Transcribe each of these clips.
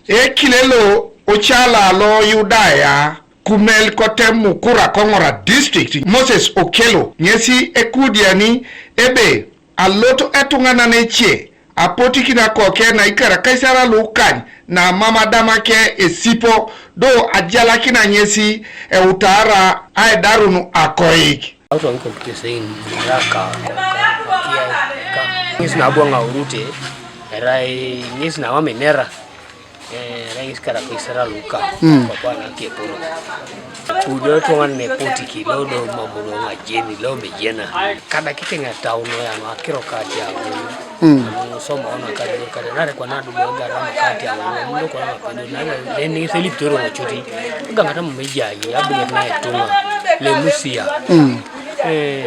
Kilelo ochala lo yudaya kumel kotemu kura kongora district Moses Okelo nyesi ekudiani ebe aloto etungana neche apoti kina koke na ikara kaisara lukany na mama damake esipo do ajala kina nyesi utara aidarunu akoiki auto nko kisein raka ngisi na bonga urute rai ngisi na wamenera rais kara kaisara luka kwa bwana keporo kujo tongane poti kilodo mamuno ngajeni lo mejena kada kikenga tauno ya makiro kati ya soma ona kada nare kwa nadu boga rama kati ya ndo kwa mapendo na ni selip toro chuti ngata mmejayi abule na etunga le musia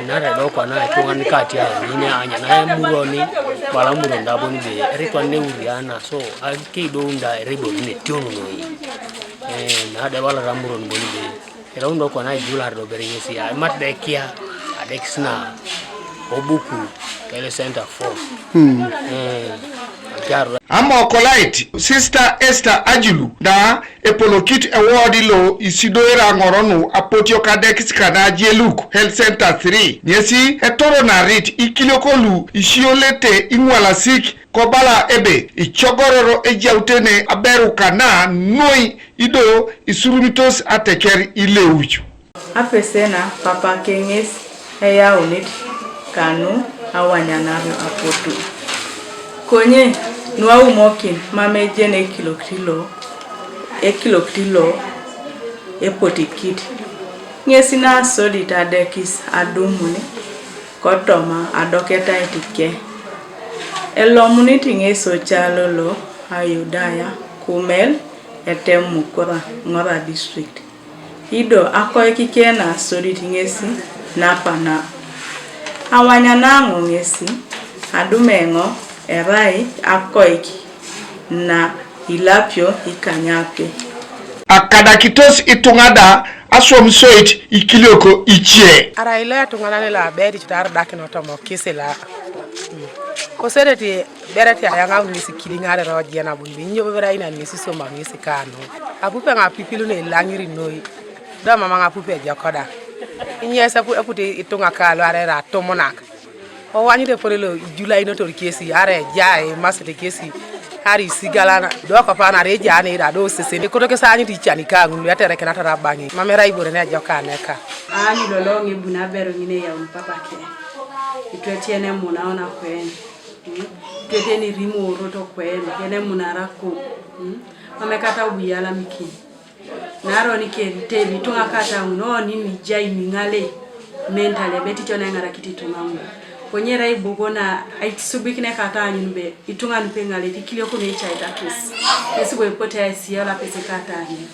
nare do kwa na etunga kati ya ni anya na muroni bala muro ndaboni be retwa ne uriana so akido nda rebo ne tiono no na de wala ramuro mboni be raundo kwa na jular do berenyesi ya mat de kia adexna obuku ele center 4 Amokolite Sister Esther Ajilu da Epolokit Award lo isidoera ngoronu apotio kadekis kana jeluk Health Center 3 nyesi etoro na rit ikilokolu isiolete ingwala sik kobala ebe ichogororo ejautene aberu kana noi ido isurumitos ateker ile uchu Apese na papa kenges eya unit Kanu awanyanaru apotu konye nwa umokin mame jene kiloktilo epotikit ngesi na solita dekis adumuni kotoma adoketa etike elomuni tingeso chalolo ayudaya kumel etemu kora ngora district ido akoiki kena solita ngesi napana awanyanango ngesi adumengo erai akoiki na ilapio ikanyape akadakitos itungada asomsoit ikilioko ichie ara ile tungana ne la bedi tar dakino to mo kisela ko sereti bereti ayanga ngisi kilingare roje na bunbi nyobe vera ina ngisi so ma ngisi kano apupe nga pipilu ne langiri noi da mama nga pupe jakoda inyesa pu apute itunga kalo ara to monaka o wani de porelo July no to kesi are jae masete kesi hari sigalana do ko pana reja ani da do sese ne ko to kesani ti chani ka ngulu atere kana tara bangi mamera ibore ne jokane ka ani lolongi buna bero ngine ya papa ke itwetiene munaona kwenu tweteni rimo roto kwenu yene munarako mamekata ubiyala miki naro nikente bitunga kata uno nini jai mingale mentale beti chona ngara kititungamu konyera ibugona aitisubikine kata nyumbe itunga npengale tikilio ko mecha itatus esibo ipota yasiala pese kata ni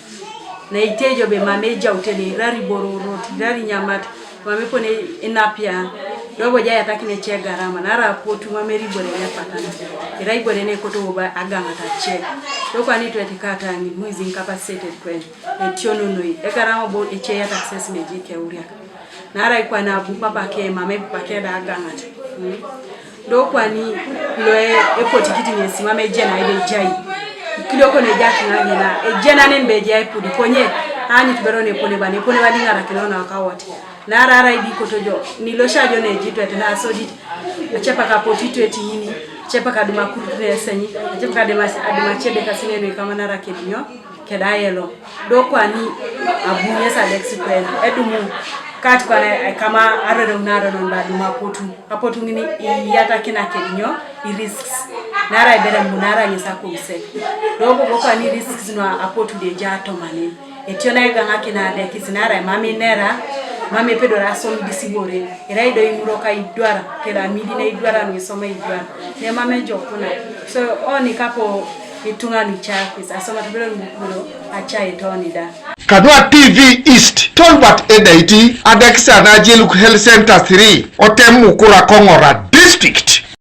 na itejo be mameja utene rari bororo rari nyamata mamepone enapia dobo jaya takine che garama nara potu mameri bore ne patana irai bore ne koto ba aganga ta che doko ani tweti kata ni muizi incapacitated kwen etiono noi e garama bo e che ya access meji ke uria nara ikwa na bu papa ke mame pake da aganga doko ani loe e potikiti ne simame je na ile jai kiloko ne jaki na ngina e jena ne mbe jai pudi konye ani tuberone pone bani ngara kinona wakawati na rara idi kotojo nilosha jone jitwete na sojit achepa kapotito etini chepa kaduma kurute senyi chepa kadema aduma chede kasine be kama na rakedinyo kedayelo doko ani abunyesa Alex kwenda edumu kati kwa kama arero naro nonda duma potu ngini yata kina kedinyo I risks nara ibere munara nyesa kumse doko boko ani risks no apotu de jato mane etiona ega ngakina de kisinara mami nera mame pedo raso disibore iraido imuroka idwara kela midina idwara nisoma idwara ne mame jokuna so oni kapo itunga ni chakis asoma tubelo ngukuro acha itoni da Kanu TV East Tolbert Edaiti Adekisa na Jeluk Health Center 3 Otemu Kura Kongora District